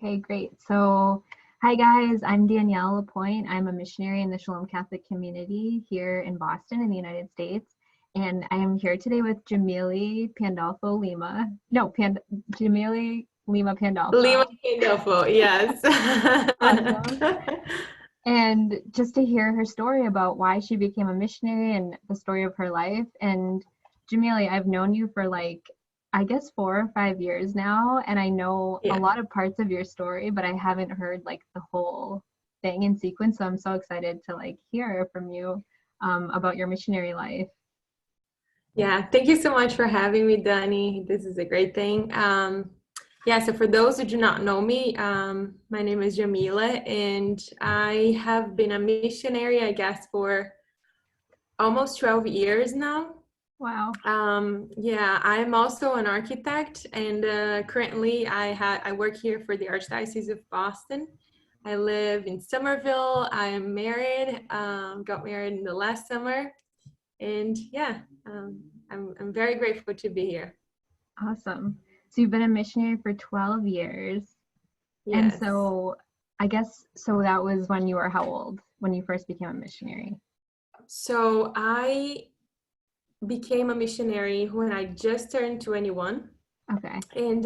Okay, great. So, hi guys, I'm Danielle Lapointe. I'm a missionary in the Shalom Catholic community here in Boston in the United States. And I am here today with Jamille Pandolfo Lima. No, Jamille Lima Lima Pandolfo. Pandolfo, yes. Awesome. And just to hear her story about why she became a missionary and the story of her life. And Jamili, I've known you for like, I guess 4 or 5 years now, and I know a Yeah. lot of parts of your story, but I haven't heard like the whole thing in sequence. So I'm so excited to like hear from you about your missionary life. Yeah, thank you so much for having me, Dani. This is a great thing. Yeah, so for those who do not know me, my name is Jamille, and I have been a missionary, I guess, for almost 12 years now. Wow. Yeah, I'm also an architect, and currently I work here for the Archdiocese of Boston. I live in Somerville. I am married, got married in the last summer, and yeah, I'm very grateful to be here. Awesome. So you've been a missionary for 12 years. And Yes. so I guess so that was when you were how old when you first became a missionary? So I became a missionary when I just turned 21. Okay. And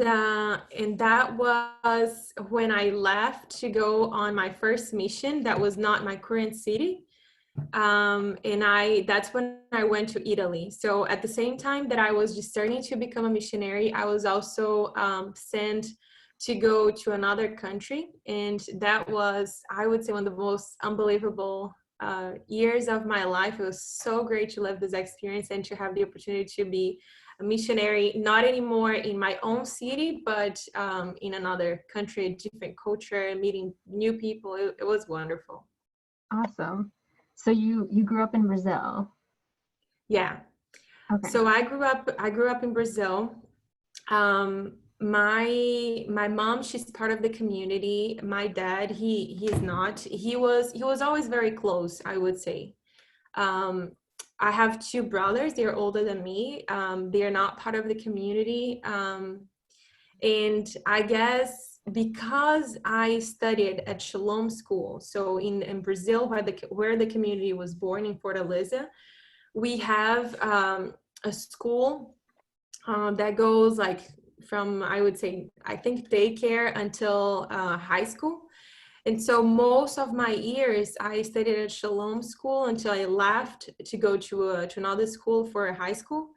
that was when I left to go on my first mission. That was not my current city. And that's when I went to Italy. So at the same time that I was just starting to become a missionary, I was also sent to go to another country. And that was, I would say, one of the most unbelievable years of my life. It was so great to live this experience and to have the opportunity to be a missionary, not anymore in my own city, but in another country, a different culture, meeting new people. It was wonderful. Awesome. So you grew up in Brazil. Yeah. Okay. So I grew up in Brazil. My mom, she's part of the community. My dad, he's not. He was always very close, I would say. Um, I have two brothers. They're older than me. They are not part of the community. And I guess because I studied at Shalom School, so in Brazil, where the community was born in Fortaleza, we have a school that goes like from, I would say, I think daycare until high school. And so most of my years I studied at Shalom School until I left to go to another school for a high school.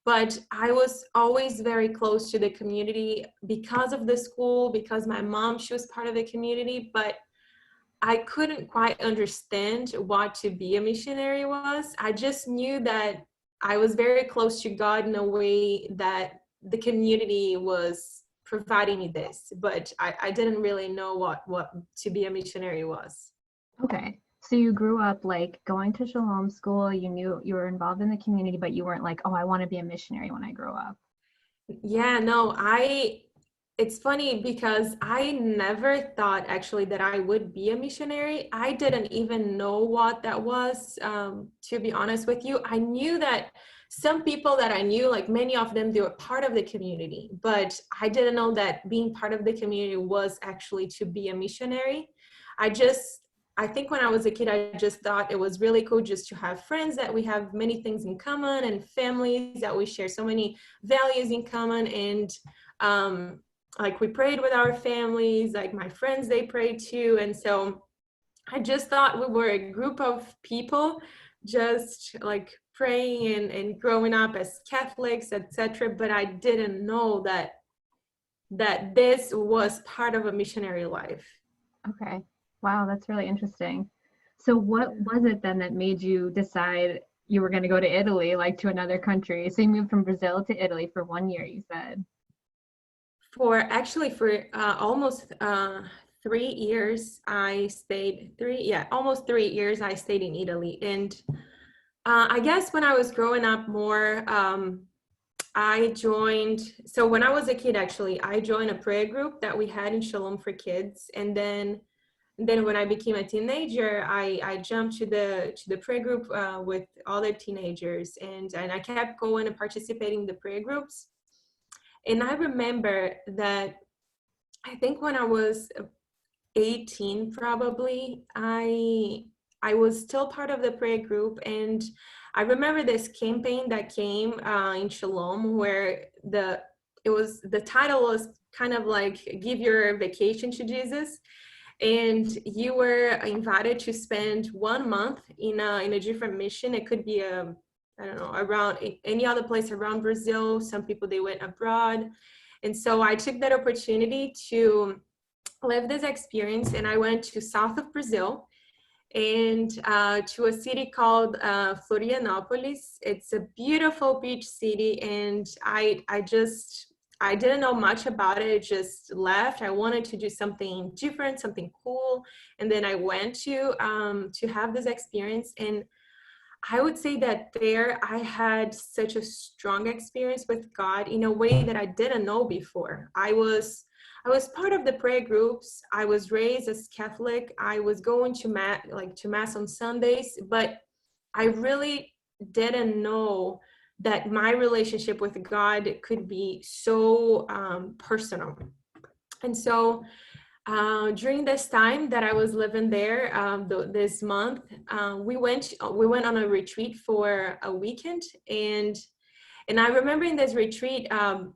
But I was always very close to the community because of the school, because my mom, she was part of the community, but I couldn't quite understand what to be a missionary was. I just knew that I was very close to God in a way that the community was providing me this, but I didn't really know what to be a missionary was. Okay. So you grew up like going to Shalom school, you knew you were involved in the community, but you weren't like, oh, I want to be a missionary when I grow up. Yeah, no, it's funny because I never thought actually that I would be a missionary. I didn't even know what that was, to be honest with you. I knew that some people that I knew, like many of them, they were part of the community, but I didn't know that being part of the community was actually to be a missionary. I just, I think when I was a kid, I just thought it was really cool just to have friends that we have many things in common and families that we share so many values in common. And like we prayed with our families, like my friends, they prayed too. And so I just thought we were a group of people just like praying and growing up as Catholics, etc. But I didn't know that this was part of a missionary life. Okay. Wow, that's really interesting. So what was it then that made you decide you were going to go to Italy, like to another country? So you moved from Brazil to Italy for 1 year, you said. For almost 3 years I stayed almost 3 years I stayed in Italy. And I guess when I was growing up more, I joined, so when I was a kid, actually, I joined a prayer group that we had in Shalom for kids. And then when I became a teenager, I jumped to the prayer group with other teenagers, and I kept going and participating in the prayer groups. And I remember that I think when I was 18, probably, I was still part of the prayer group, and I remember this campaign that came in Shalom, where the title was kind of like "Give Your Vacation to Jesus," and you were invited to spend 1 month in a different mission. It could be I don't know, around any other place around Brazil. Some people, they went abroad, and so I took that opportunity to live this experience, and I went to south of Brazil, and to a city called Florianopolis. It's a beautiful beach city, and I didn't know much about it. I just left. I wanted to do something different, something cool, and then I went to have this experience. And I would say that there I had such a strong experience with God in a way that I didn't know before. I was part of the prayer groups. I was raised as Catholic. I was going to mass on Sundays, but I really didn't know that my relationship with God could be so personal. And so during this time that I was living there, this month, we went on a retreat for a weekend, and I remember in this retreat,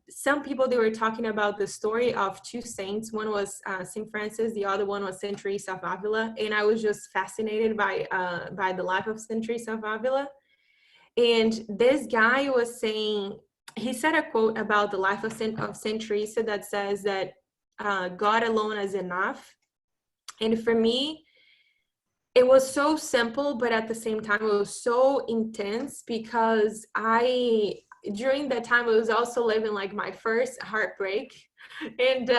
some people, they were talking about the story of two saints. One was Saint Francis, the other one was Saint Teresa of Avila, and I was just fascinated by the life of Saint Teresa of Avila. And this guy was saying, he said a quote about the life of Saint Teresa that says that God alone is enough. And for me, it was so simple, but at the same time, it was so intense, because during that time, I was also living like my first heartbreak. And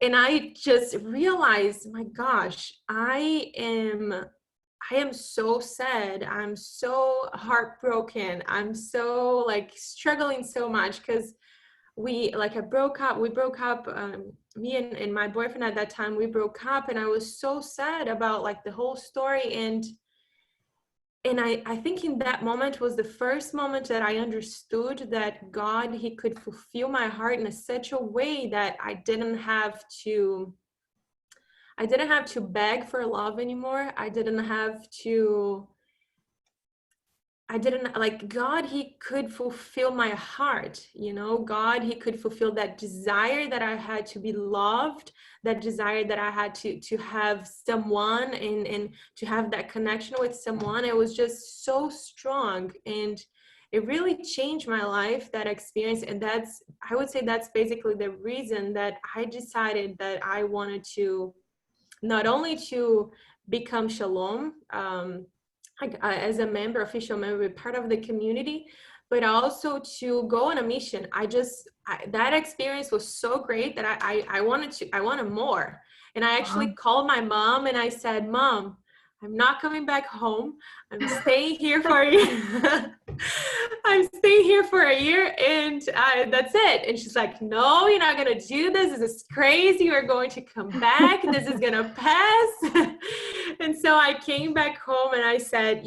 I just realized, my gosh, I am so sad. I'm so heartbroken. I'm so like struggling so much, because we broke up, me and my boyfriend at that time, we broke up, and I was so sad about like the whole story. And I think in that moment was the first moment that I understood that God, he could fulfill my heart in such a way that I didn't have to beg for love anymore. I didn't like God, he could fulfill my heart, God, he could fulfill that desire that I had to be loved, that desire that I had to have someone, and to have that connection with someone. It was just so strong, and it really changed my life, that experience. And I would say that's basically the reason that I decided that I wanted to not only to become Shalom, as a member, official member, part of the community, but also to go on a mission. That experience was so great that I wanted more. And I actually Wow. called my mom and I said, Mom, I'm not coming back home. I'm staying here for a year. I'm staying here for a year, and that's it. And she's like, no, you're not going to do this. This is crazy. You're going to come back. This is going to pass. And so I came back home and I said,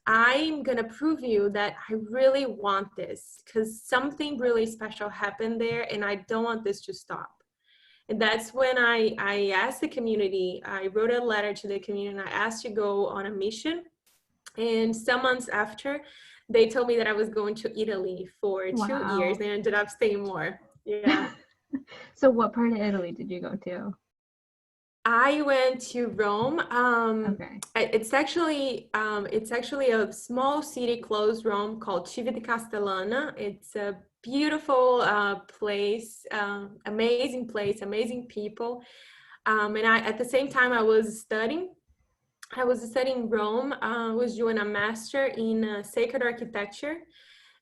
I'm going to prove you that I really want this, because something really special happened there, and I don't want this to stop. And that's when I asked the community, I wrote a letter to the community, and I asked to go on a mission. And some months after, they told me that I was going to Italy for 2 years, Wow. and I ended up staying more. Yeah. So what part of Italy did you go to? I went to Rome. Okay. It's actually a small city close to Rome called Civicastellana. It's a beautiful place, amazing place, amazing people. And at the same time, I was studying. I was studying Rome. I was doing a master in sacred architecture,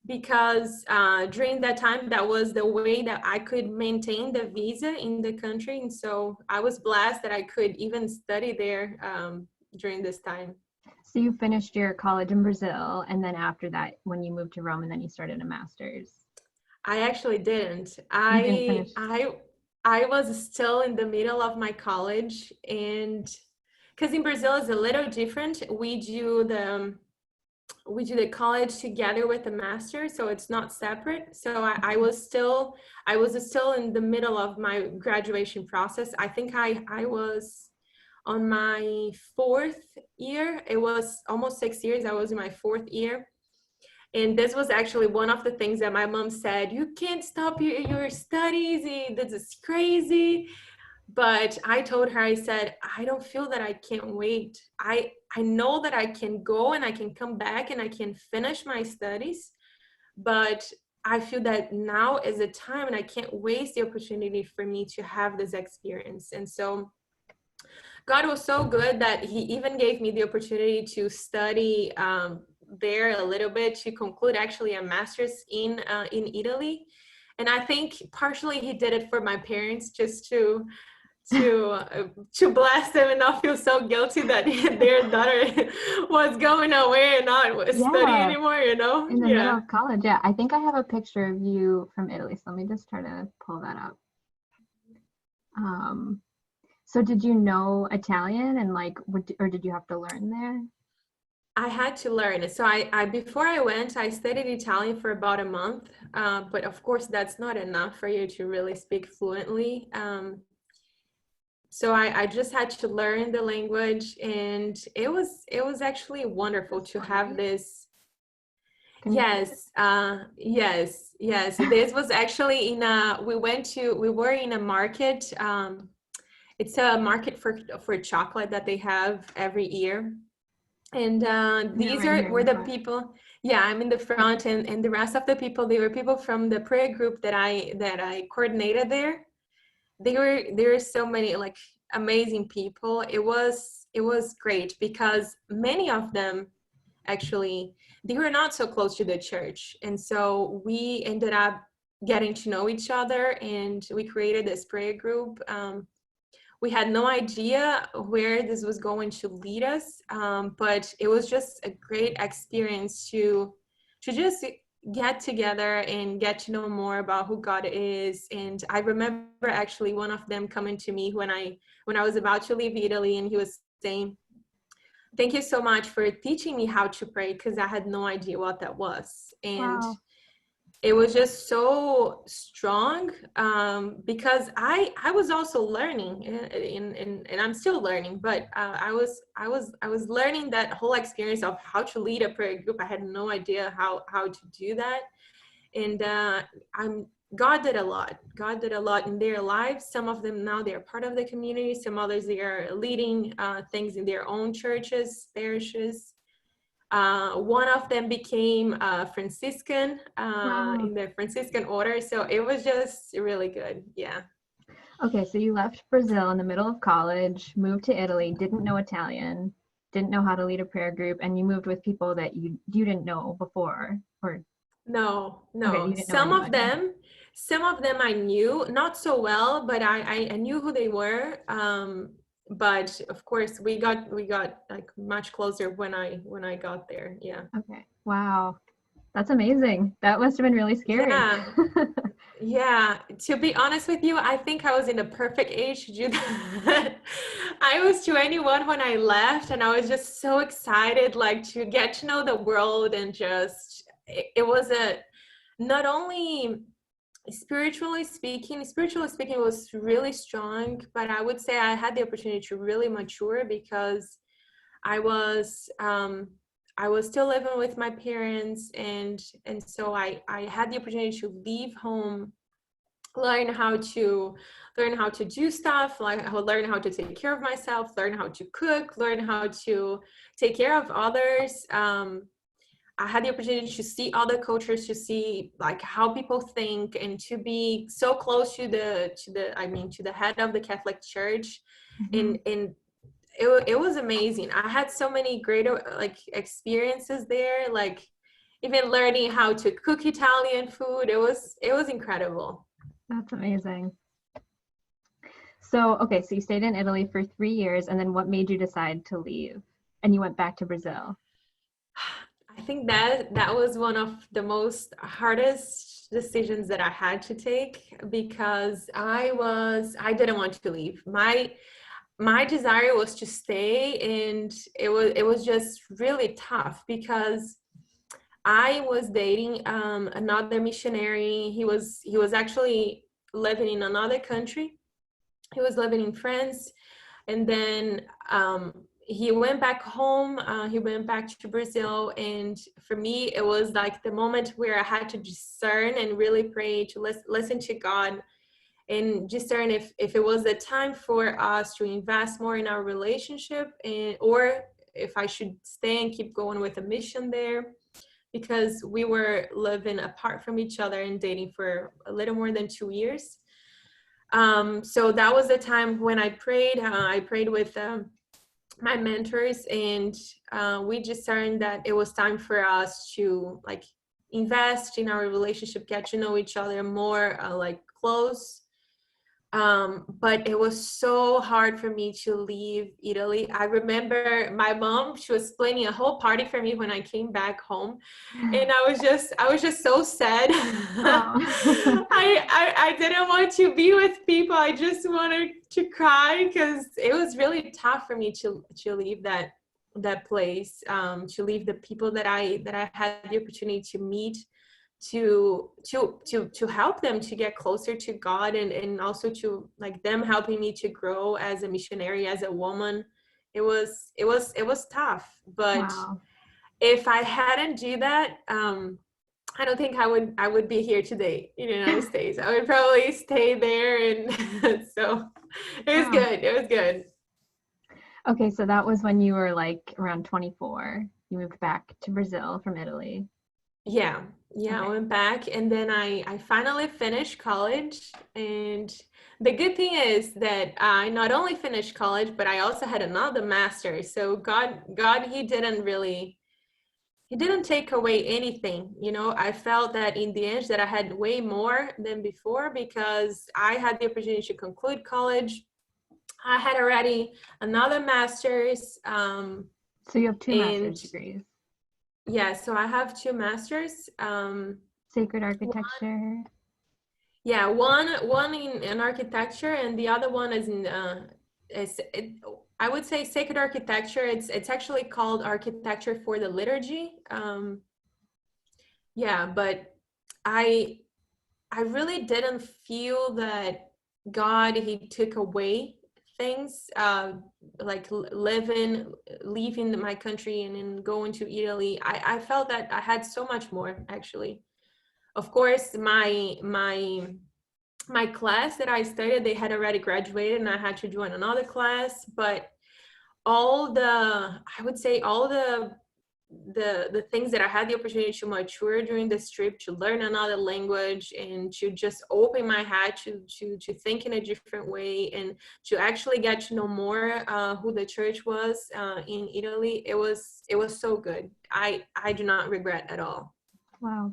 because during that time, that was the way that I could maintain the visa in the country. And so I was blessed that I could even study there during this time. So you finished your college in Brazil, and then after that, when you moved to Rome, and then you started a master's. I actually didn't. You didn't finish. I was still in the middle of my college, and because in Brazil is a little different. We do we do the college together with the master, so it's not separate. So I was still in the middle of my graduation process. I think I was on my fourth year. It was almost 6 years. I was in my fourth year. And this was actually one of the things that my mom said, you can't stop your studies. This is crazy. But I told her, I said, I don't feel that I can't wait. I know that I can go and I can come back and I can finish my studies. But I feel that now is the time and I can't waste the opportunity for me to have this experience. And so God was so good that he even gave me the opportunity to study there a little bit, to conclude actually a master's in Italy. And I think partially he did it for my parents, just to bless them and not feel so guilty that their daughter was going away and not studying Yeah, anymore, you know? in the middle Yeah. of college. Yeah, I think I have a picture of you from Italy. So let me just try to pull that up. Um, so did you know Italian and like, or did you have to learn there? I had to learn it. So I before I went, I studied Italian for about a month. But of course, that's not enough for you to really speak fluently. So I just had to learn the language, and it was actually wonderful to have this. Can you see Yes, yes. This was actually we were in a market. It's a market for chocolate that they have every year. And it these right here in were the the front? people. Yeah, I'm in the front, and the rest of the people, they were people from the prayer group that I coordinated there. There were so many like amazing people. It was great because many of them actually, they were not so close to the church, and so we ended up getting to know each other, and we created this prayer group. We had no idea where this was going to lead us, but it was just a great experience to just get together and get to know more about who God is. And I remember actually one of them coming to me when I was about to leave Italy, and he was saying, "Thank you so much for teaching me how to pray, because I had no idea what that was." And Wow. it was just so strong, because I was also learning, and I'm still learning, but I was learning that whole experience of how to lead a prayer group. I had no idea how to do that. And I'm God did a lot. God did a lot in their lives. Some of them now they're part of the community. Some others, they are leading things in their own churches, parishes. One of them became a Franciscan Wow. in the Franciscan order. So it was just really good. Yeah. Okay, so you left Brazil in the middle of college, moved to Italy, didn't know Italian, didn't know how to lead a prayer group, and you moved with people that you didn't know before, or No, okay, no. you didn't know anybody. Some of them I knew not so well, but I knew who they were. But of course, we got like much closer when I got there. Yeah. Okay. Wow. That's amazing. That must have been really scary. Yeah. Yeah, to be honest with you, I think I was in the perfect age to do that. I was 21 when I left, and I was just so excited, like to get to know the world, and just it was a not only spiritually speaking, it was really strong, but I would say I had the opportunity to really mature because I was um, I was still living with my parents, and so I had the opportunity to leave home, learn how to do stuff, like learn how to take care of myself, learn how to cook, learn how to take care of others. I had the opportunity to see other cultures, to see like how people think, and to be so close to the head of the Catholic Church. Mhm. And it was amazing. I had so many great like experiences there, like even learning how to cook Italian food. It was incredible. That's amazing. So, okay, so you stayed in Italy for 3 years, and then what made you decide to leave? And you went back to Brazil. I think that was one of the most hardest decisions that I had to take, because I didn't want to leave. my desire was to stay, and it was just really tough because I was dating another missionary. He was actually living in another country. He was living in France, and then he went back home. He went back to Brazil, and for me, it was like the moment where I had to discern and really pray to listen to God and discern if it was the time for us to invest more in our relationship, or if I should stay and keep going with a mission there, because we were living apart from each other and dating for a little more than 2 years. So that was the time when I prayed. I prayed with my mentors, and we discerned that it was time for us to like invest in our relationship, get to know each other more, like close. But it was so hard for me to leave Italy. I remember my mom, she was planning a whole party for me when I came back home. And I was just so sad. Oh. I didn't want to be with people. I just wanted to cry because it was really tough for me to leave that place, to leave the people that I had the opportunity to meet, to help them to get closer to God, and also to like them helping me to grow as a missionary, as a woman. It was tough, but Wow. if I hadn't do that, I don't think I would be here today in the United States. I would probably stay there, and so it was Wow. good. It was good. Okay, so that was when you were like around 24. You moved back to Brazil from Italy. Yeah, yeah, I Okay. went back, and then I finally finished college. And the good thing is that I not only finished college, but I also had another master. So God, he didn't take away anything. I felt that in the end that I had way more than before because I had the opportunity to conclude college. I had already another master's, So you have two and master's degrees. yeah, so I have two masters. Sacred architecture. Yeah, one in architecture, and the other one is in I would say sacred architecture. It's actually called architecture for the liturgy. Yeah, but I I really didn't feel that God, he took away things, like leaving my country and then going to Italy. I felt that I had so much more actually. Of course, my class that I studied, they had already graduated and I had to join another class, but I would say all the things that I had the opportunity to mature during this trip, to learn another language and to just open my head to think in a different way, and to actually get to know more who the church was in Italy. It was so good. I do not regret at all. Wow.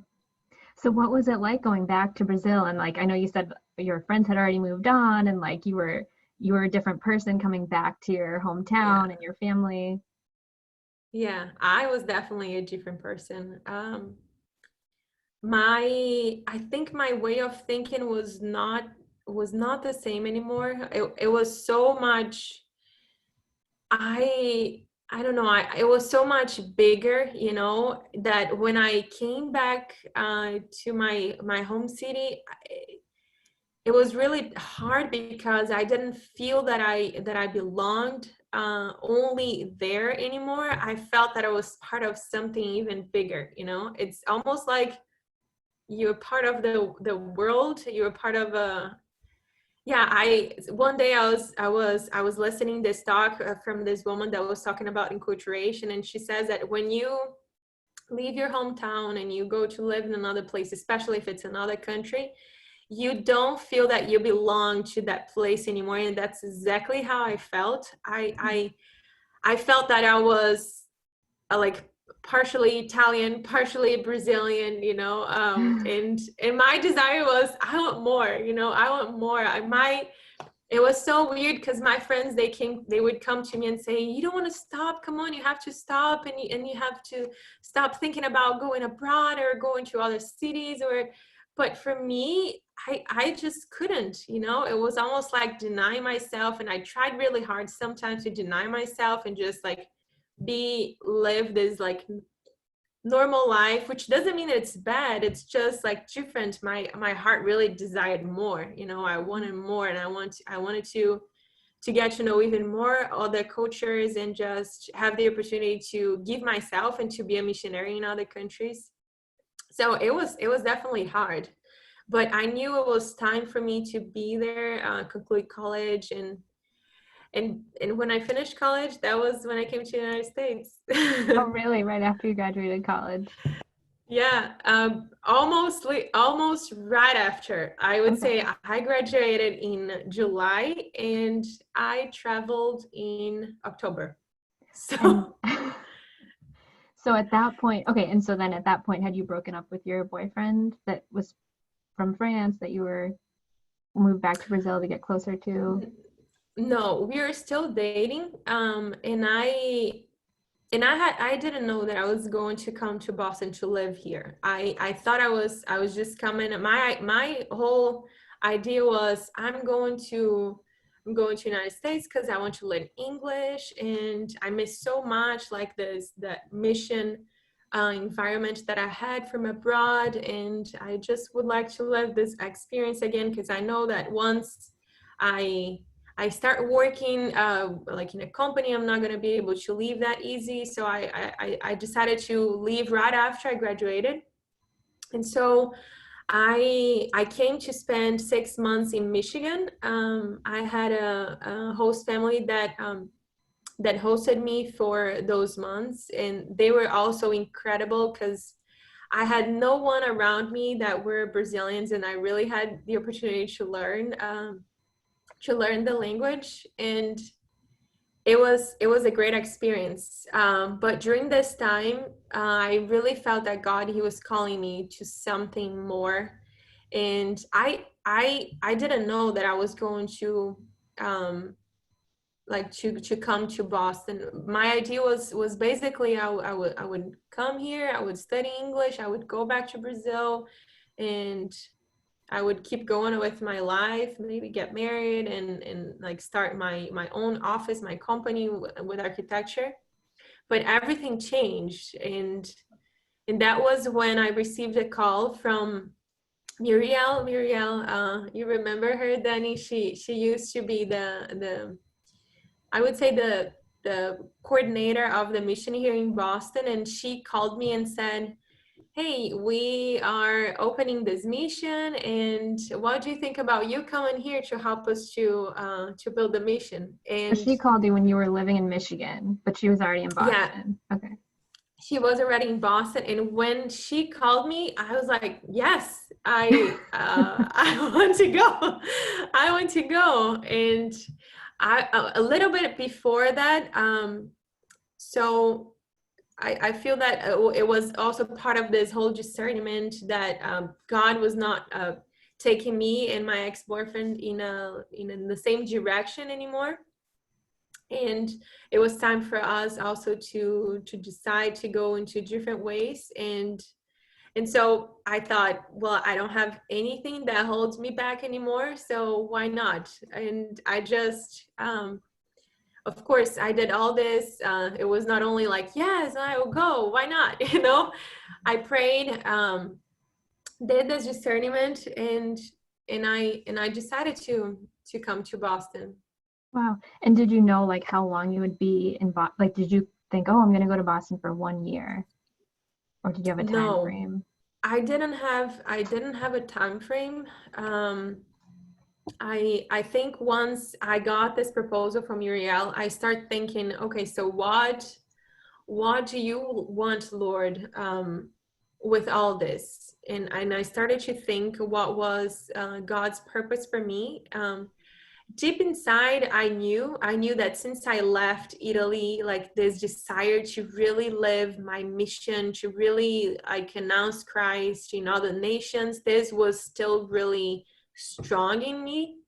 So what was it like going back to Brazil? And like I know you said your friends had already moved on and like you were a different person coming back to your Yeah. hometown and your family. Yeah, I was definitely a different person. I think my way of thinking was not the same anymore. It was so much. I don't know. It was so much bigger, that when I came back to my home city, it was really hard because I didn't feel that I belonged only there anymore. I felt that I was part of something even bigger. It's almost like you're part of the world. You're part of a. Yeah, I one day I was listening this talk from this woman that was talking about enculturation, and she says that when you leave your hometown and you go to live in another place, especially if it's another country, you don't feel that you belong to that place anymore. And that's exactly how I felt. I felt that I was like partially Italian, partially Brazilian, and my desire was I want more, I want more. It was so weird because my friends, they would come to me and say, you don't want to stop, come on, you have to stop, and you have to stop thinking about going abroad or going to other cities. But for me, I just couldn't, you know. It was almost like denying myself, and I tried really hard sometimes to deny myself and just like live this like normal life, which doesn't mean that it's bad. It's just like different. My heart really desired more, you know. I wanted more, and I wanted to get to know even more other cultures and just have the opportunity to give myself and to be a missionary in other countries. So it was definitely hard, but I knew it was time for me to be there, conclude college, and when I finished college, that was when I came to the United States. Oh, really? Right after you graduated college? Yeah, almost right after. I would Okay. say I graduated in July and I traveled in October. And So so at that point, okay, and so then at that point, had you broken up with your boyfriend that was from France that you were moved back to Brazil to get closer to? no, we are still dating. I didn't know that I was going to come to Boston to live here. I thought I was just coming. My whole idea was I'm going to United States because I want to learn English, and I miss so much like this that mission environment that I had from abroad, and I just would like to live this experience again because I know that once I I start working like in a company, I'm not going to be able to leave that easy. So I decided to leave right after I graduated. And so I came to spend 6 months in Michigan. I had a host family that hosted me for those months, and they were also incredible because I had no one around me that were Brazilians, and I really had the opportunity to learn the language, and it was a great experience. But during this time, I really felt that God, he was calling me to something more, and I didn't know that I was going to like to come to Boston. My idea was basically I would come here, I would study English, I would go back to Brazil, and I would keep going with my life, maybe get married and like start my own office, my company with architecture. But everything changed, and that was when I received a call from Muriel. Muriel, you remember her, Danny? She used to be the I would say the coordinator of the mission here in Boston, and she called me and said, hey, we are opening this mission, and what do you think about you coming here to help us to build the mission? So And she called you when you were living in Michigan, but she was already in yeah, Boston. Okay. she was already in Boston, and when she called me, I was like, yes, I want to go. I want to go. And a little bit before that, so I feel that it was also part of this whole discernment that God was not taking me and my ex-boyfriend in the same direction anymore, and it was time for us also to decide to go into different ways. And so I thought, well, I don't have anything that holds me back anymore, so why not? And I just of course I did all this. It was not only like, yes, I will go, why not? You know, I prayed, did this discernment, and I decided to come to Boston. Wow. And did you know like how long you would be in Boston? Like, did you think, oh, I'm going to go to Boston for 1 year? Or did you have a time No, frame? I didn't have a time frame. I think once I got this proposal from Uriel, I start thinking, okay, so what do you want, Lord, with all this? And I started to think what was God's purpose for me. Deep inside, I knew that since I left Italy, like this desire to really live my mission, to really like announce Christ in other nations, this was still really strong in me.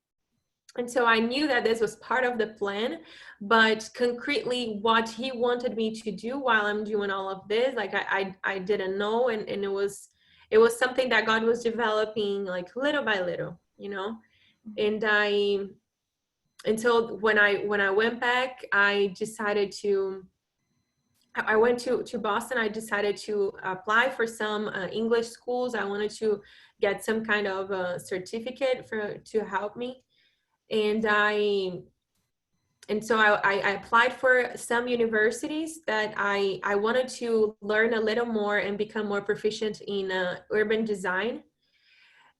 And so I knew that this was part of the plan, but concretely what he wanted me to do while I'm doing all of this, like I didn't know. And it was something that God was developing like little by little, and until when I went back, I went to Boston. I decided to apply for some English schools. I wanted to get some kind of certificate to help me, and so I applied for some universities that I wanted to learn a little more and become more proficient in urban design.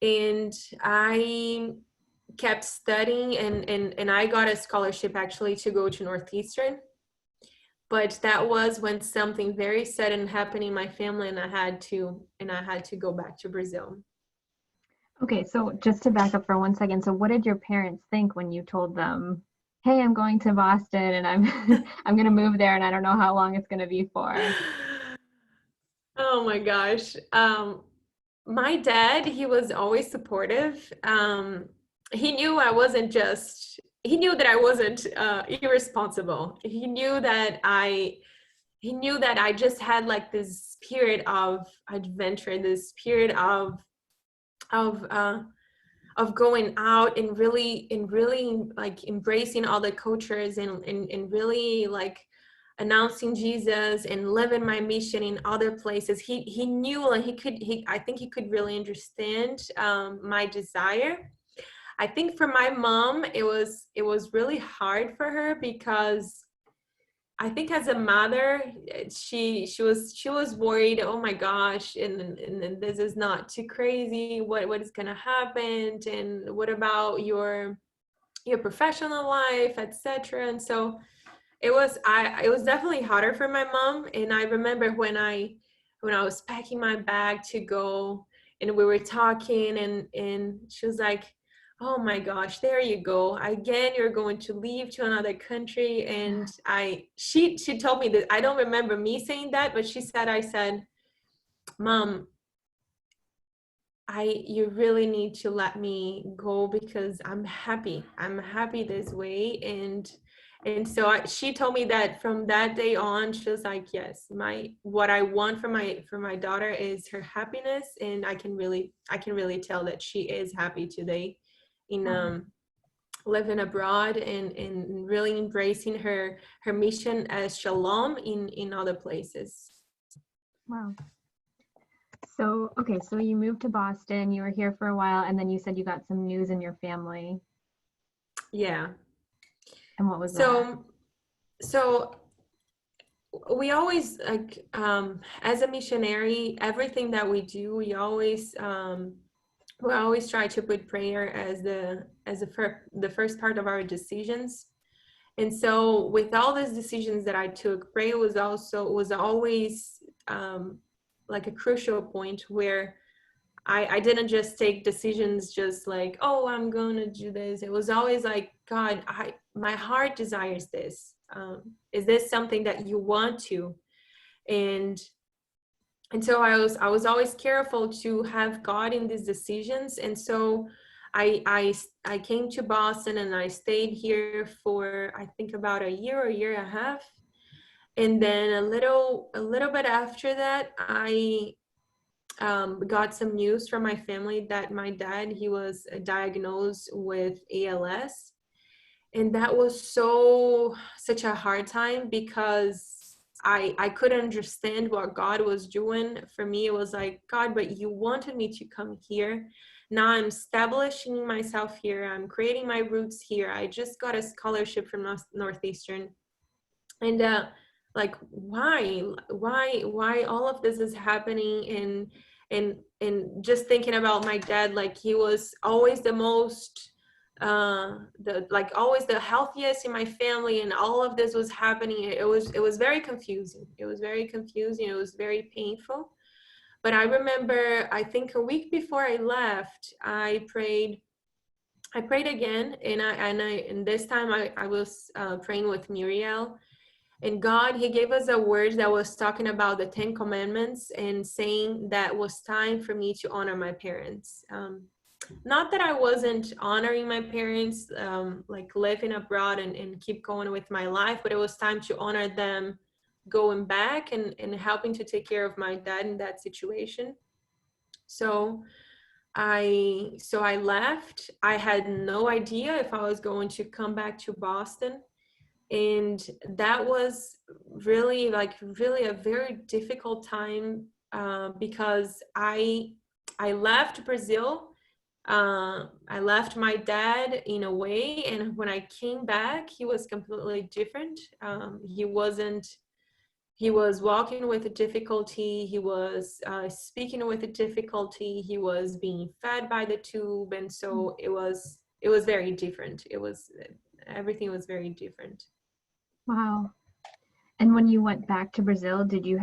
And I kept studying, and I got a scholarship actually to go to Northeastern. But that was when something very sudden happened in my family, and I had to go back to Brazil. Okay, so just to back up for 1 second, so what did your parents think when you told them, "Hey, I'm going to Boston and I'm I'm gonna move there and I don't know how long it's gonna be for"? Oh my gosh. My dad, he was always supportive. He knew he knew that I wasn't irresponsible. He knew that I just had like this spirit of adventure, this spirit of uh, of going out and really like embracing all the cultures and really like announcing Jesus and living my mission in other places. He knew, like I think he could really understand my desire. I think for my mom, it was really hard for her, because I think as a mother, she was worried. Oh my gosh, and this is not too crazy. What is gonna happen? And what about your professional life, etc. And so it was definitely harder for my mom. And I remember when I was packing my bag to go, and we were talking, and she was like, oh my gosh, there you go again, you're going to leave to another country. And she told me that, I don't remember me saying that, but she said, I said, Mom, you really need to let me go, because I'm happy this way. And so she told me that from that day on, she was like, yes, what I want for my daughter is her happiness. And I can really tell that she is happy today in living abroad, and really embracing her mission as shalom in other places. Wow. So, okay, so you moved to Boston, you were here for a while, and then you said you got some news in your family. Yeah. And what was that? So we always, like, as a missionary, everything that we do, we always try to put prayer as the first part of our decisions. And so with all these decisions that I took, prayer was always like a crucial point, where I didn't just take decisions just like, oh, I'm going to do this. It was always like, God, my heart desires this. Is this something that you want to? And so I was always careful to have God in these decisions. And so I came to Boston, and I stayed here for, I think, about a year and a half. And then a little bit after that, I got some news from my family that my dad, he was diagnosed with ALS. And that was such a hard time, because I couldn't understand what God was doing. For me, it was like, God, but you wanted me to come here. Now I'm establishing myself here. I'm creating my roots here. I just got a scholarship from Northeastern. And like, why all of this is happening? And just thinking about my dad, like, he was always the most always the healthiest in my family, and all of this was happening. It was very confusing. It was very painful. But I remember, I think a week before I left, I prayed again, and this time I was praying with Muriel. And God, he gave us a word that was talking about the 10 commandments, and saying that was time for me to honor my parents. Not that I wasn't honoring my parents, like living abroad and keep going with my life, but it was time to honor them going back and helping to take care of my dad in that situation. So I left. I had no idea if I was going to come back to Boston. And that was really a very difficult time, because I left Brazil. I left my dad in a way, and when I came back, he was completely different. He was walking with a difficulty. He was speaking with a difficulty. He was being fed by the tube, and so it was very different. Everything was very different. Wow. And when you went back to Brazil, did you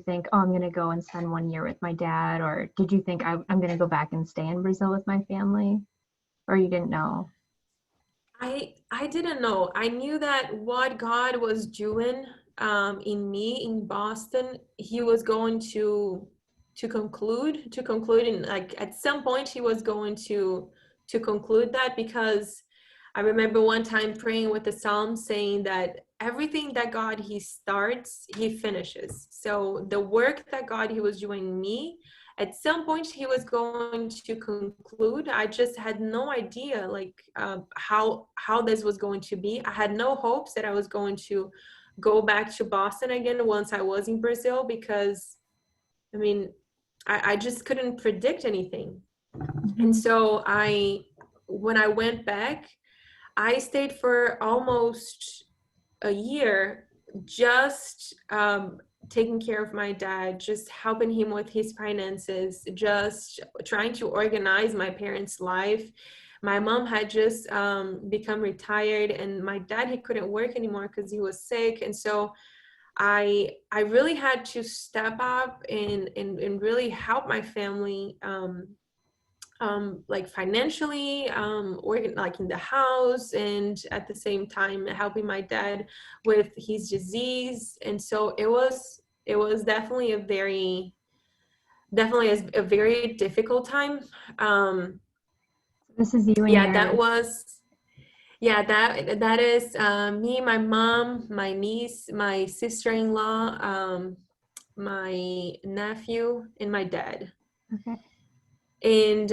think, oh, I'm going to go and spend 1 year with my dad? Or did you think I'm going to go back and stay in Brazil with my family? Or you didn't know? I didn't know. I knew that what God was doing in me in Boston, He was going to conclude, and like at some point He was going to conclude that, because I remember one time praying with the Psalm saying that everything that God He starts, He finishes. So the work that God He was doing in me, at some point He was going to conclude. I just had no idea like how this was going to be. I had no hopes that I was going to go back to Boston again once I was in Brazil, because I mean I just couldn't predict anything. And so when I went back, I stayed for almost a year, just taking care of my dad, just helping him with his finances, just trying to organize my parents' life. My mom had just become retired, and my dad, he couldn't work anymore because he was sick. And so I really had to step up and really help my family, like financially, like in the house, and at the same time helping my dad with his disease. And so it was definitely a very difficult time. This is you and Yeah, your that is me, my mom, my niece, my sister-in-law, my nephew, and my dad. okay. And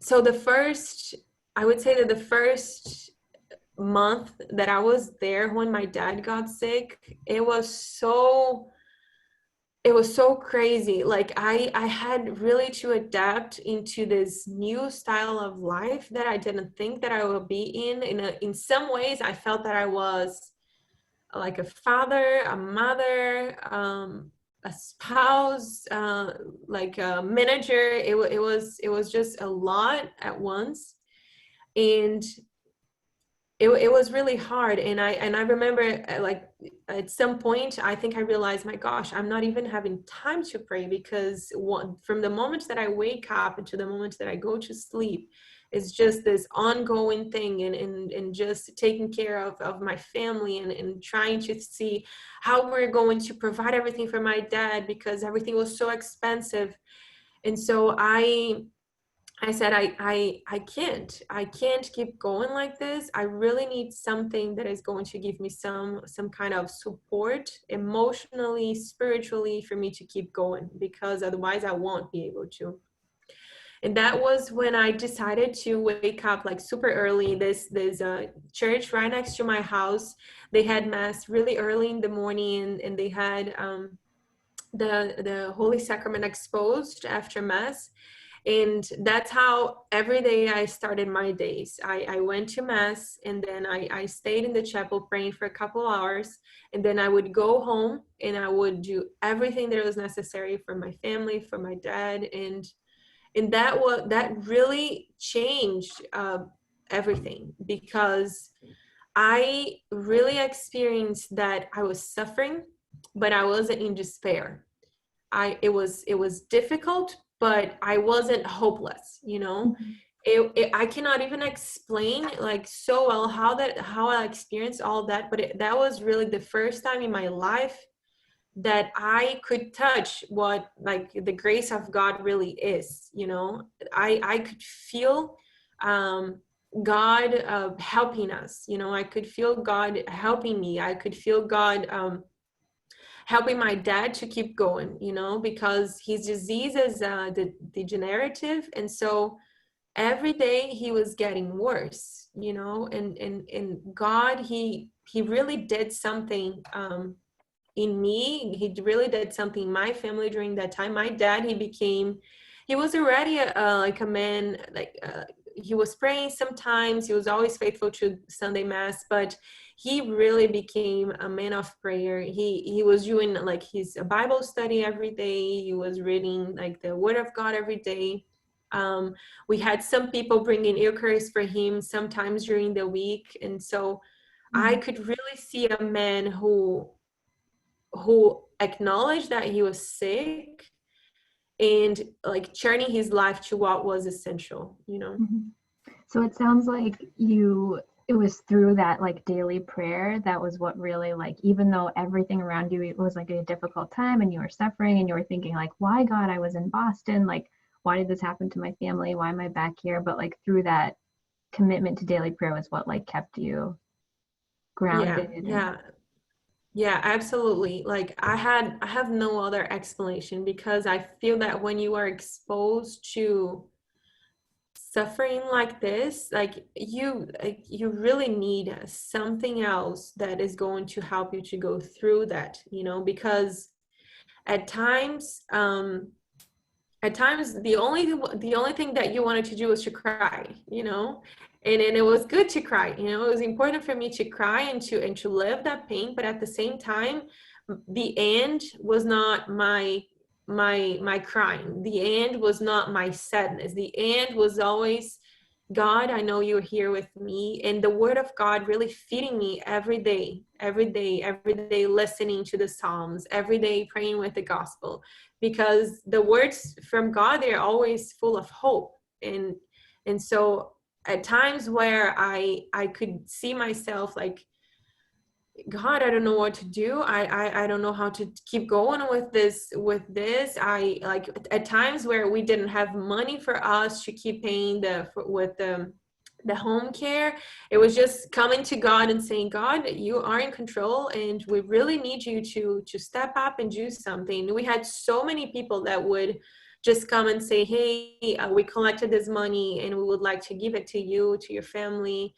so I would say that the first month that I was there when my dad got sick, it was so crazy. Like I had really to adapt into this new style of life that I didn't think that I would be in. In some ways, I felt that I was like a father, a mother, a spouse, like a manager. It was just a lot at once, and it was really hard. And I remember like at some point I think I realized, my gosh, I'm not even having time to pray, because from the moment that I wake up into the moment that I go to sleep, it's just this ongoing thing, and just taking care of my family, and trying to see how we're going to provide everything for my dad, because everything was so expensive. And so I said, I can't keep going like this. I really need something that is going to give me some kind of support emotionally, spiritually, for me to keep going, because otherwise I won't be able to. And that was when I decided to wake up like super early. There's a church right next to my house. They had mass really early in the morning, and they had the Holy Sacrament exposed after mass. And that's how every day I started my days. I went to mass, and then I stayed in the chapel praying for a couple hours, and then I would go home and I would do everything that was necessary for my family, for my dad. And that really changed everything, because I really experienced that I was suffering, but I wasn't in despair. It was difficult, but I wasn't hopeless. I cannot even explain like so well how I experienced all that, but that was really the first time in my life that I could touch what like the grace of God really is. I could feel God helping us. I could feel God helping me. I could feel God helping my dad to keep going, because his disease is degenerative. And so every day he was getting worse, and God, he really did something in me. He really did something in my family during that time. My dad, he was already like a man, like he was praying sometimes. He was always faithful to Sunday Mass, but he really became a man of prayer. He was doing like his Bible study every day. He was reading like the Word of God every day. We had some people bringing Eucharist for him sometimes during the week. And so I could really see a man who acknowledged that he was sick and like turning his life to what was essential. So it sounds like it was through that like daily prayer that was what really, like, even though everything around you, it was like a difficult time and you were suffering and you were thinking like, why God, I was in Boston, like, why did this happen to my family, why am I back here? But like through that commitment to daily prayer was what like kept you grounded. Yeah, absolutely. Like I have no other explanation, because I feel that when you are exposed to suffering like this, like you really need something else that is going to help you to go through that, because at times the only thing that you wanted to do was to cry, and it was good to cry, it was important for me to cry and to live that pain. But at the same time, the end was not my crying. The end was not my sadness. The end was always, God, I know you're here with me. And the Word of God really feeding me every day, listening to the Psalms, every day praying with the gospel, because the words from God, they're always full of hope. And so at times where I could see myself like, God, I don't know what to do. I don't know how to keep going with this. I like at times where we didn't have money for us to keep paying the home care. It was just coming to God and saying, God, you are in control and we really need you to step up and do something. We had so many people that would just come and say, hey, we collected this money and we would like to give it to you, to your family.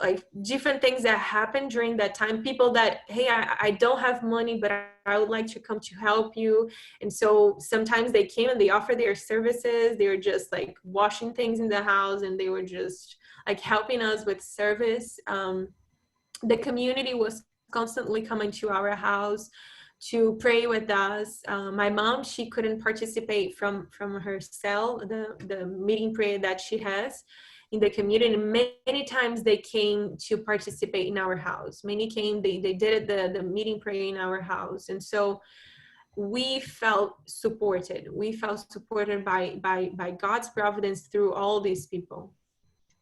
Like different things that happened during that time. People that, hey, I don't have money, but I would like to come to help you. And so sometimes they came and they offered their services. They were just like washing things in the house, and they were just like helping us with service. The community was constantly coming to our house to pray with us. My mom, she couldn't participate from her cell, the meeting prayer that she has in the community. Many times they came to participate in our house. Many came, they did the meeting prayer in our house. And so we felt supported. We felt supported by God's providence through all these people.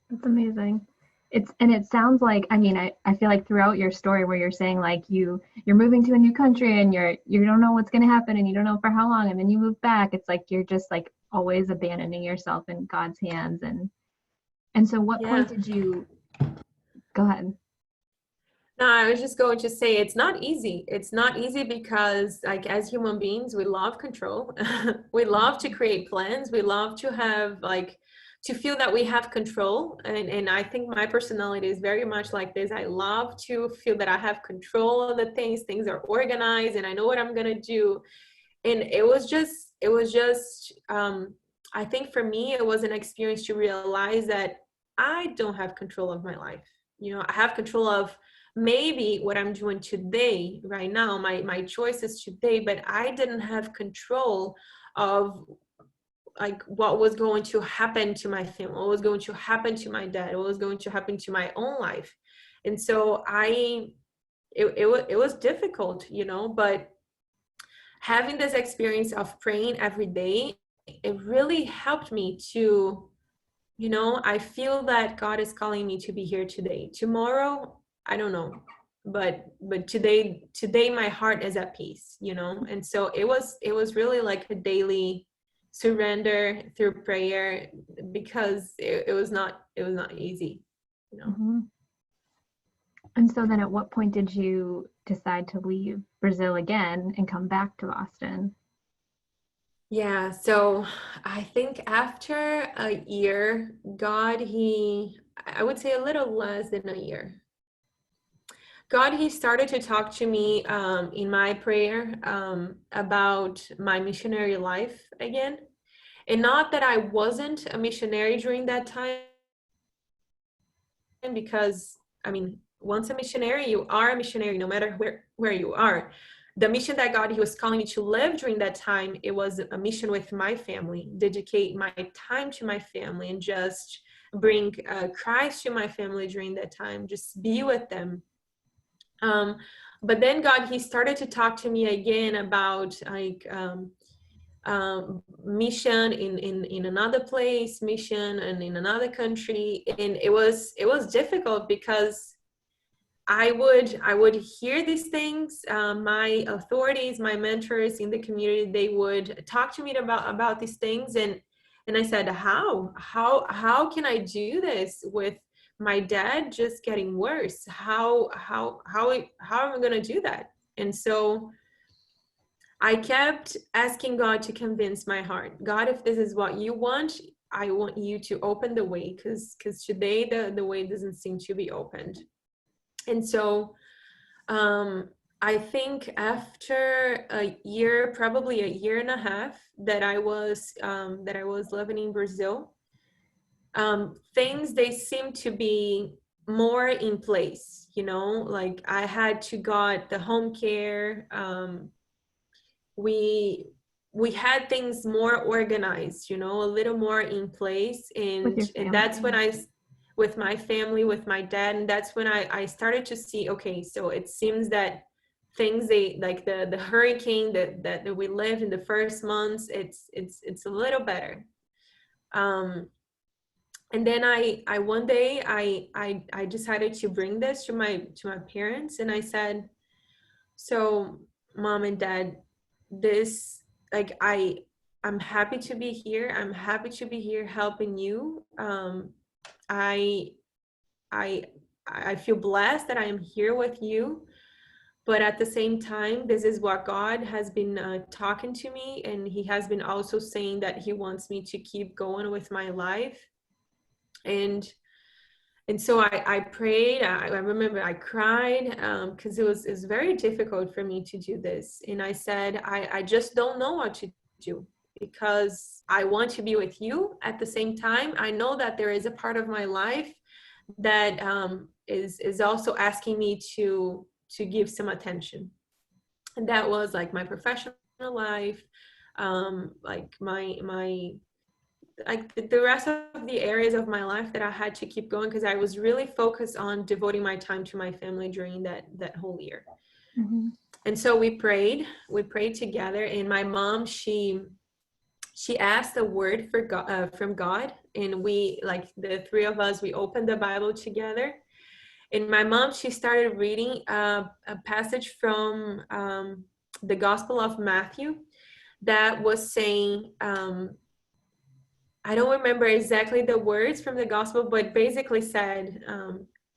That's amazing. It sounds like, I mean, I feel like throughout your story where you're saying like you're moving to a new country and you don't know what's going to happen and you don't know for how long, and then you move back, it's like you're just like always abandoning yourself in God's hands. And so what point did you go ahead? No, I was just going to say it's not easy. It's not easy because like as human beings, we love control. We love to create plans. We love to have like to feel that we have control. And I think my personality is very much like this. I love to feel that I have control of the things are organized and I know what I'm gonna do. And it was just I think for me it was an experience to realize that I don't have control of my life. I have control of maybe what I'm doing today, right now, my choices today, but I didn't have control of like what was going to happen to my family, what was going to happen to my dad, what was going to happen to my own life. And so it was difficult, but having this experience of praying every day, it really helped me to, I feel that God is calling me to be here today. Tomorrow, I don't know, but today my heart is at peace, And so it was really like a daily surrender through prayer, because it was not easy, Mm-hmm. And so then at what point did you decide to leave Brazil again and come back to Boston? Yeah, so I think after a year, I would say a little less than a year, God, he started to talk to me in my prayer about my missionary life again. And not that I wasn't a missionary during that time, because I mean, once a missionary, you are a missionary no matter where you are. The mission that God he was calling me to live during that time, it was a mission with my family, dedicate my time to my family and just bring Christ to my family during that time, just be with them. But then God, he started to talk to me again about like mission in another place, mission and in another country, and it was difficult because I would hear these things. My authorities, my mentors in the community, they would talk to me about these things, and I said, how can I do this with my dad just getting worse? How am I going to do that? And so I kept asking God to convince my heart. God, if this is what you want, I want you to open the way, because today the way doesn't seem to be opened. And so I think after a year, probably a year and a half that I was living in Brazil, things they seemed to be more in place. Like I had to got the home care. We had things more organized, a little more in place, With your and that's when family? with my family, with my dad, and that's when I started to see, okay, so it seems that things they like the hurricane that we lived in the first months, it's a little better. And then I one day I decided to bring this to my parents, and I said, so mom and dad, this like I'm happy to be here. I'm happy to be here helping you. I I I feel blessed that I am here with you. But at the same time, this is what God has been talking to me, and He has been also saying that He wants me to keep going with my life. And so I prayed. I remember I cried because it's very difficult for me to do this. And I said, I just don't know what to do, because I want to be with you. At the same time, I know that there is a part of my life that is also asking me to give some attention. And that was like my professional life, like my like the rest of the areas of my life that I had to keep going, because I was really focused on devoting my time to my family during that whole year. Mm-hmm. And so we prayed together, and my mom, she asked a word from God, and we, like the three of us, we opened the Bible together. And my mom, she started reading a passage from the Gospel of Matthew that was saying, I don't remember exactly the words from the gospel, but basically said,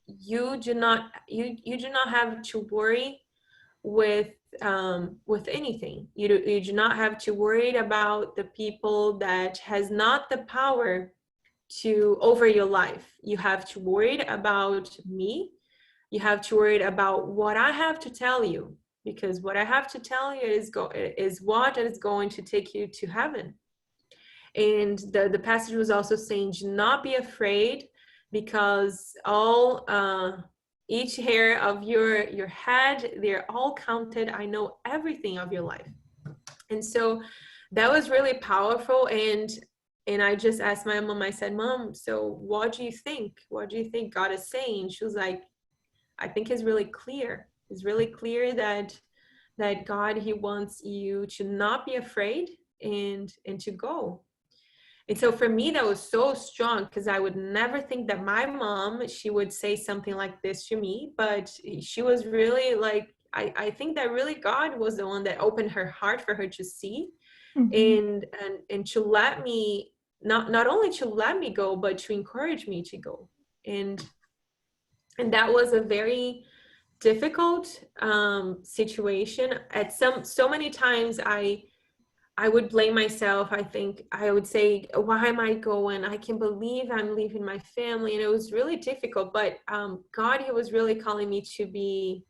you do not have to worry with anything. You do not have to worry about the people that has not the power to over your life. You have to worry about me. You have to worry about what I have to tell you, because what I have to tell you is what is going to take you to heaven. And the passage was also saying, do not be afraid, because each hair of your head, they're all counted. I know everything of your life. And so that was really powerful. And I just asked my mom, I said, Mom, so what do you think? What do you think God is saying? She was like, I think it's really clear. It's really clear that God, He wants you to not be afraid and to go. And so for me, that was so strong, because I would never think that my mom, she would say something like this to me. But she was really like, I think that really God was the one that opened her heart for her to see, Mm-hmm. and to let me, not only to let me go, but to encourage me to go. And And that was a very difficult situation. At so many times I would blame myself. I think I would say, why am I going? I can't believe I'm leaving my family. And it was really difficult. But God, he was really calling me to be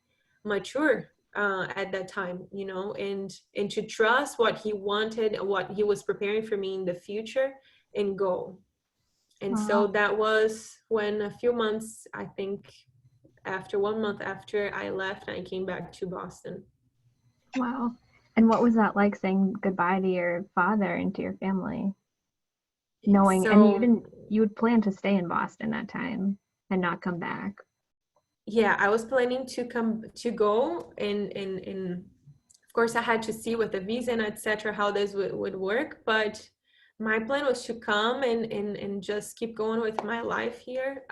mature at that time, you know, and to trust what he wanted, what he was preparing for me in the future, and go. And so Wow. that was when a few months, I think, after 1 month after I left, I came back to Boston. Wow. And what was that like saying goodbye to your father and to your family? Knowing, and So you would plan to stay in Boston that time and not come back. yeah, I was planning to come to go, and of course I had to see with the visa and etc. how this would work. But my plan was to come and just keep going with my life here.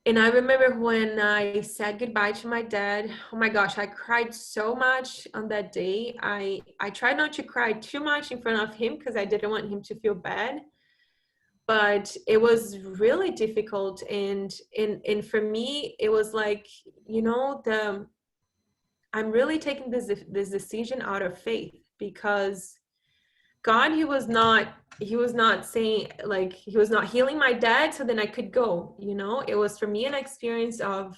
And I remember when I said goodbye to my dad, oh my gosh, I cried so much on that day. I tried not to cry too much in front of him because I didn't want him to feel bad. But it was really difficult, and for me it was like, you know, I'm really taking this decision out of faith, because God, he was not saying, like, he was not healing my dad so then I could go, you know. It was for me an experience of,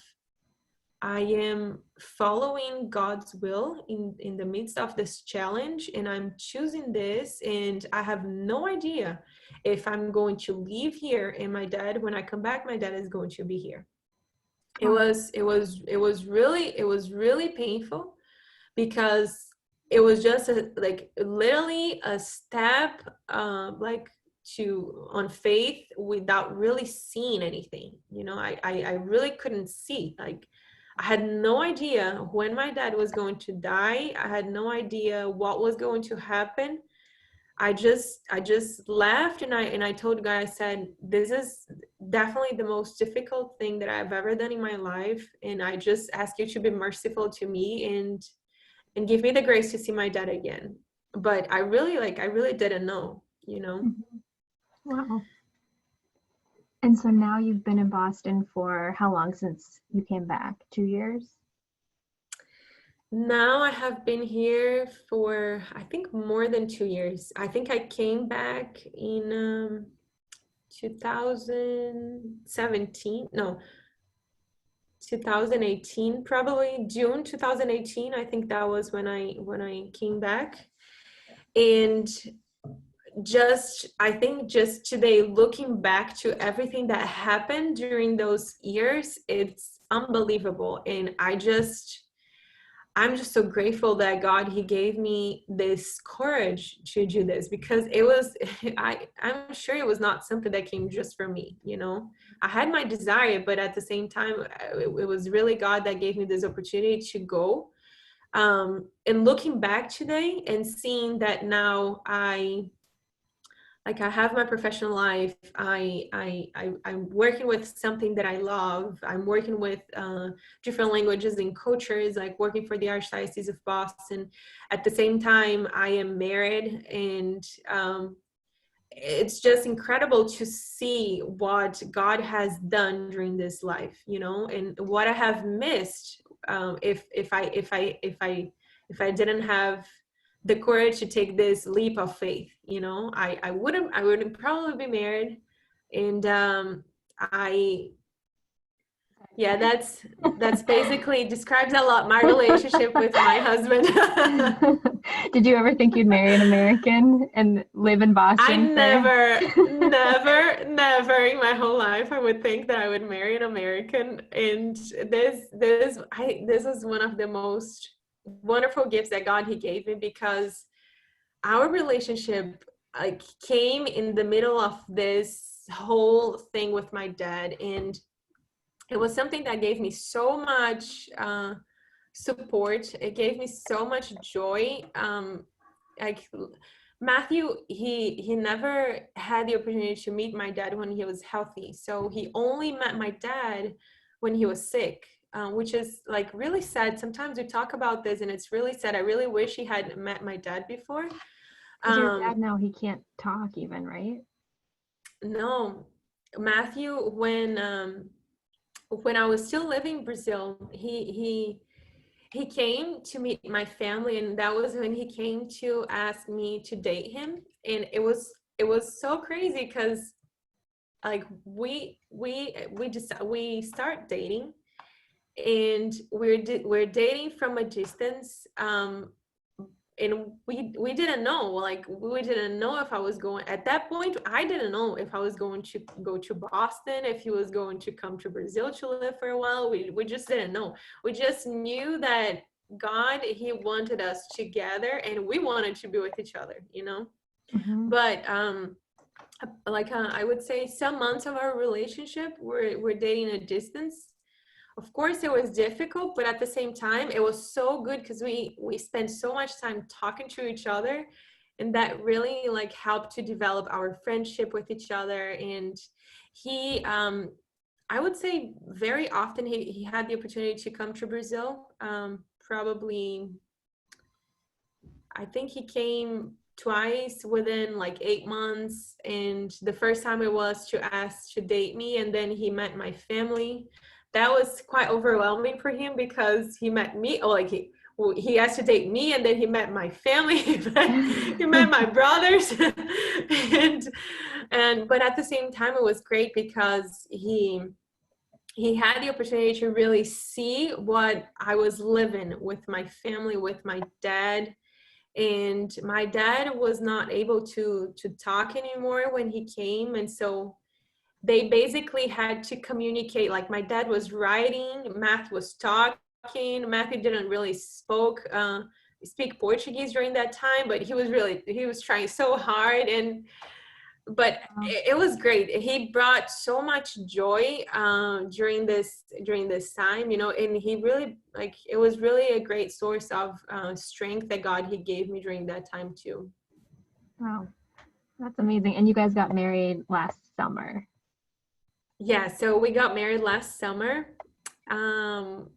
I am following God's will in the midst of this challenge, and I'm choosing this, and I have no idea if I'm going to leave here, and my dad, when I come back, my dad is going to be here. Wow. It was really painful, because it was just like literally a step, like, to on faith without really seeing anything, you know. I really couldn't see, like, I had no idea when my dad was going to die. I had no idea what was going to happen. I just left, and I told God, I said, this is definitely the most difficult thing that I've ever done in my life, and I just ask you to be merciful to me, and give me the grace to see my dad again. But I really didn't know, you know. Mhm. Wow. And so now you've been in Boston for how long since you came back? 2 years? Now I have been here for, I think, more than 2 years. I think I came back in 2017, no, 2018, probably June 2018. I think that was when I came back. And just, I think, just today, looking back to everything that happened during those years, it's unbelievable. And I'm just so grateful that God, he gave me this courage to do this, because it was I'm sure it was not something that came just for me, you know. I had my desire, but at the same time, it was really God that gave me this opportunity to go. And looking back today and seeing that now, I have my professional life. I'm working with something that I love. I'm working with different languages and cultures, like working for the Archdiocese of Boston. At the same time, I am married, and it's just incredible to see what God has done during this life, you know, and what I have missed, if I didn't have the courage to take this leap of faith, you know. I wouldn't probably be married. And I yeah, that's basically describes a lot my relationship with my husband. Did you ever think you'd marry an American and live in I Boston for? never in my whole life I would think that I would marry an American. And this is one of the most wonderful gifts that God, he gave me, because our relationship, like, came in the middle of this whole thing with my dad, and it was something that gave me so much support. It gave me so much joy. Like, Matthew, he never had the opportunity to meet my dad when he was healthy. So he only met my dad when he was sick, which is, like, really sad. Sometimes we talk about this, and it's really sad. I really wish he had met my dad before. Because your dad now, he can't talk even, right? No, Matthew, when I was still living in Brazil, he came to meet my family, and that was when he came to ask me to date him. And it was so crazy because like we start dating, and we're dating from a distance, and we didn't know, like we didn't know if I was going, at that point I didn't know if I was going to go to Boston, if he was going to come to Brazil to live for a while. We just didn't know. We just knew that God, he wanted us together, and we wanted to be with each other, you know. Hmm. But I would say some months of our relationship we're dating a distance. Of course it was difficult, but at the same time it was so good because we spent so much time talking to each other, and that really like helped to develop our friendship with each other. And he I would say very often he had the opportunity to come to Brazil. Probably I think he came twice within like 8 months, and the first time it was to ask to date me, and then he met my family. That was quite overwhelming for him because he met me, or like he asked to date me, and then he met my family. He met my brothers. and but at the same time it was great because he had the opportunity to really see what I was living with my family, with my dad. And my dad was not able to talk anymore when he came, and so they basically had to communicate. Like my dad was writing, Matt was talking. Matthew didn't really speak Portuguese during that time, but he was trying so hard. And but Wow. it was great. He brought so much joy during this time, you know. And he really, like, it was really a great source of strength that God he gave me during that time too. Wow, that's amazing. And you guys got married last summer. Yeah, so we got married last summer. um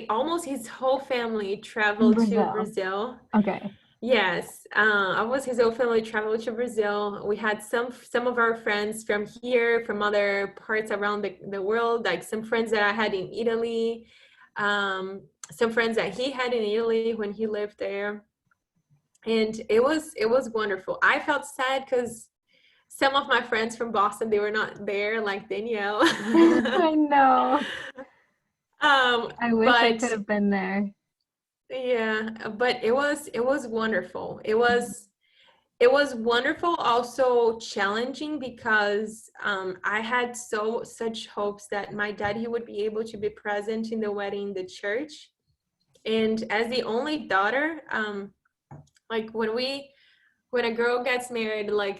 almost his whole family In traveled to Brazil. Brazil. Okay. Yes, almost his whole family traveled to Brazil. We had some of our friends from here, from other parts around the world, like some friends that I had in Italy, some friends that he had in Italy when he lived there. And it was wonderful. I felt sad because some of my friends from Boston, they were not there, like Danielle. I know. I wish I But could have been there. yeah, but it was wonderful. It was wonderful, also challenging because I had such hopes that my dad he would be able to be present in the wedding in the church. And as the only daughter, like when a girl gets married, like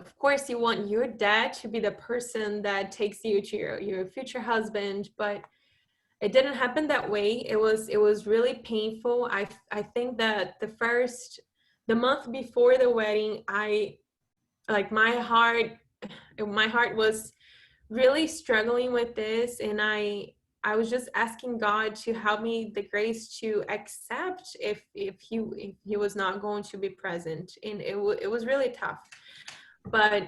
of course you want your dad to be the person that takes you to your future husband, but it didn't happen that way. It was really painful. I think that the month before the wedding, I like my heart was really struggling with this, and I was just asking God to help me the grace to accept if he was not going to be present. And it was really tough. But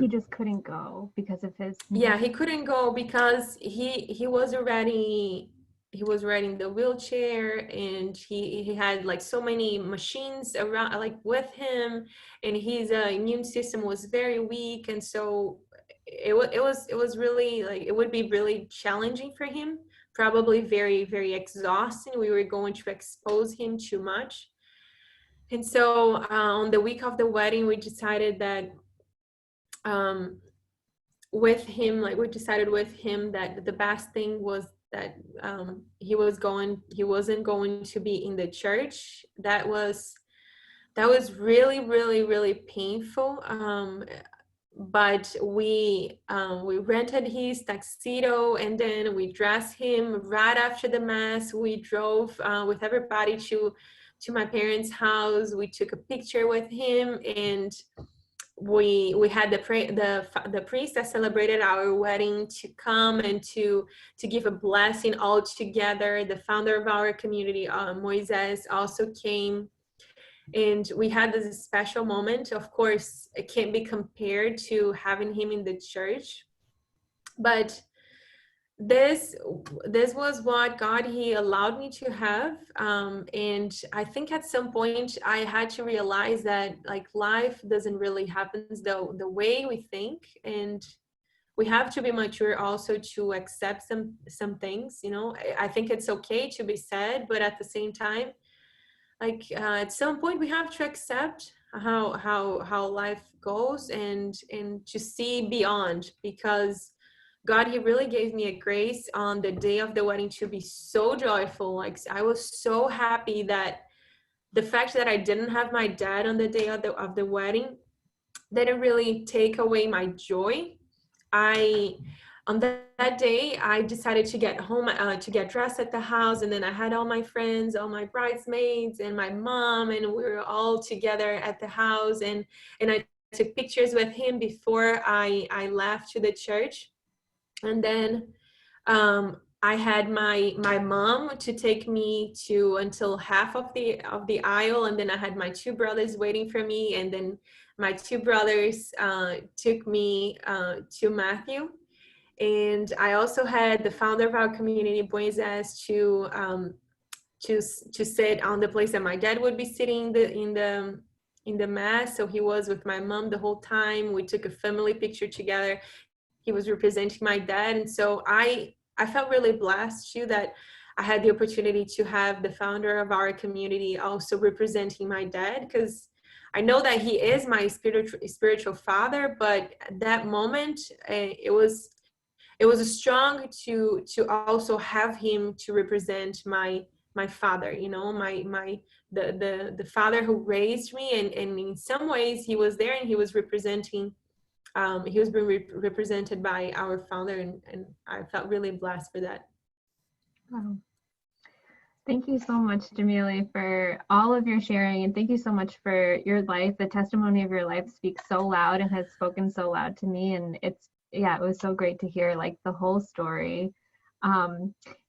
He just couldn't go because of his yeah, knee. he couldn't go because he was already in the wheelchair, and he had like so many machines around, like, with him, and his immune system was very weak. And so it was really, like, it would be really challenging for him, probably very, very exhausting. We were going to expose him too much. And so on the week of the wedding, we decided that um with him, like, we decided with him that the best thing was that he wasn't going to be in the church. That was really, really, really painful. But we rented his tuxedo, and then we dressed him right after the mass. We drove with everybody to my parents' house. We took a picture with him, and we had the priest that celebrated our wedding to come and to give a blessing all together. The founder of our community, Moises, also came, and we had this special moment. Of course, it can't be compared to having him in the church. But this was what God, he allowed me to have, and I think at some point I had to realize that like life doesn't really happen the way we think, and we have to be mature also to accept some things, you know. I think it's okay to be sad, but at the same time, like at some point we have to accept how life goes, and to see beyond, because God, he really gave me a grace on the day of the wedding to be so joyful. Like I was so happy that the fact that I didn't have my dad on the day of the wedding didn't really take away my joy. I On that day, I decided to get home, to get dressed at the house, and then I had all my friends, all my bridesmaids, and my mom, and we were all together at the house, and I took pictures with him before I left to the church. And then I had my mom to take me to until half of the aisle, and then I had my two brothers waiting for me, and then my two brothers took me to Matthew. And I also had the founder of our community, Moises, to sit on the place that my dad would be sitting in the mass. So he was with my mom the whole time. We took a family picture together. He was representing my dad, and so I felt really blessed too that I had the opportunity to have the founder of our community also representing my dad, because I know that he is my spiritual father, but at that moment it was strong to also have him to represent my father, you know, the father who raised me, and in some ways he was there and he was representing. He was being represented by our founder, and I felt really blessed for that. Wow. Thank you so much, Jamille, for all of your sharing, and thank you so much for your life. The testimony of your life speaks so loud and has spoken so loud to me, and it was so great to hear like the whole story.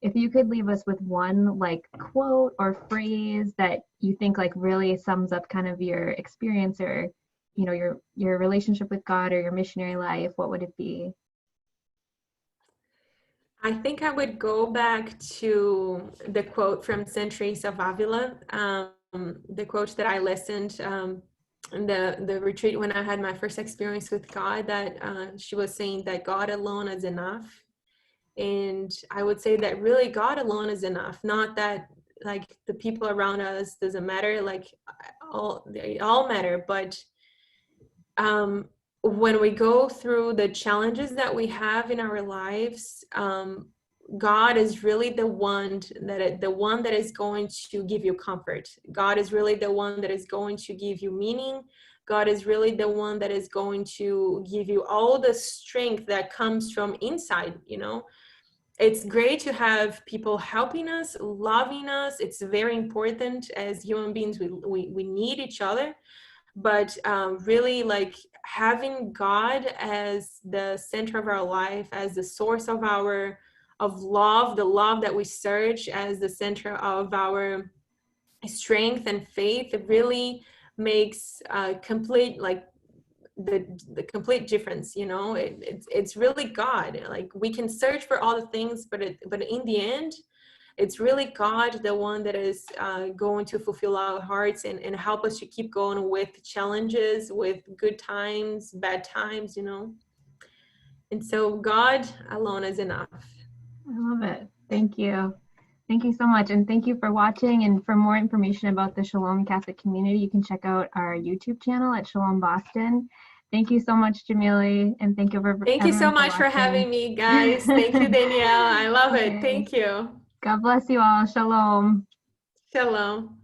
If you could leave us with one like quote or phrase that you think like really sums up kind of your experience, or you know, your relationship with God or your missionary life, what would it be? I think I would go back to the quote from St. Teresa of Avila, the quote that I listened in the retreat when I had my first experience with God, that she was saying that God alone is enough. And I would say that really God alone is enough, not that like the people around us doesn't matter, like they all matter, but when we go through the challenges that we have in our lives, God is really the one that is going to give you comfort. God is really the one that is going to give you meaning. God is really the one that is going to give you all the strength that comes from inside, you know. It's great to have people helping us, loving us. It's very important. As human beings, we need each other. But really, like having God as the center of our life, as the source of love, the love that we search, as the center of our strength and faith, it really makes complete, like the complete difference, you know. It's really God. Like we can search for all the things, but in the end, it's really God, the one that is going to fulfill our hearts and help us to keep going with challenges, with good times, bad times, you know. And so God alone is enough. I love it. Thank you. Thank you so much. And thank you for watching. And for more information about the Shalom Catholic community, you can check out our YouTube channel at Shalom Boston. Thank you so much, Jamille. And thank you so much for having me, guys. Thank you, Danielle. I love it. Thank you. God bless you all. Shalom. Shalom.